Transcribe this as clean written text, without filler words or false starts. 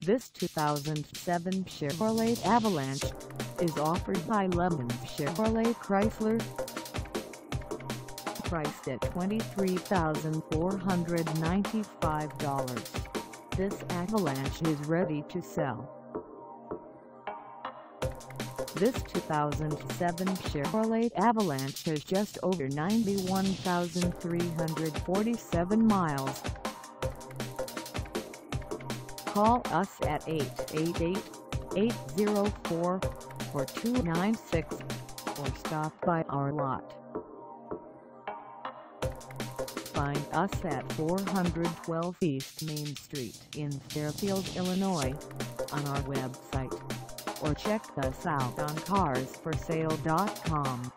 This 2007 Chevrolet Avalanche is offered by Lemon Chevrolet Chrysler. Priced at $23,495, this Avalanche is ready to sell. This 2007 Chevrolet Avalanche has just over 91,347 miles. Call us at 888-804-4296 or stop by our lot. Find us at 412 East Main Street in Fairfield, Illinois, on our website, or check us out on carsforsale.com.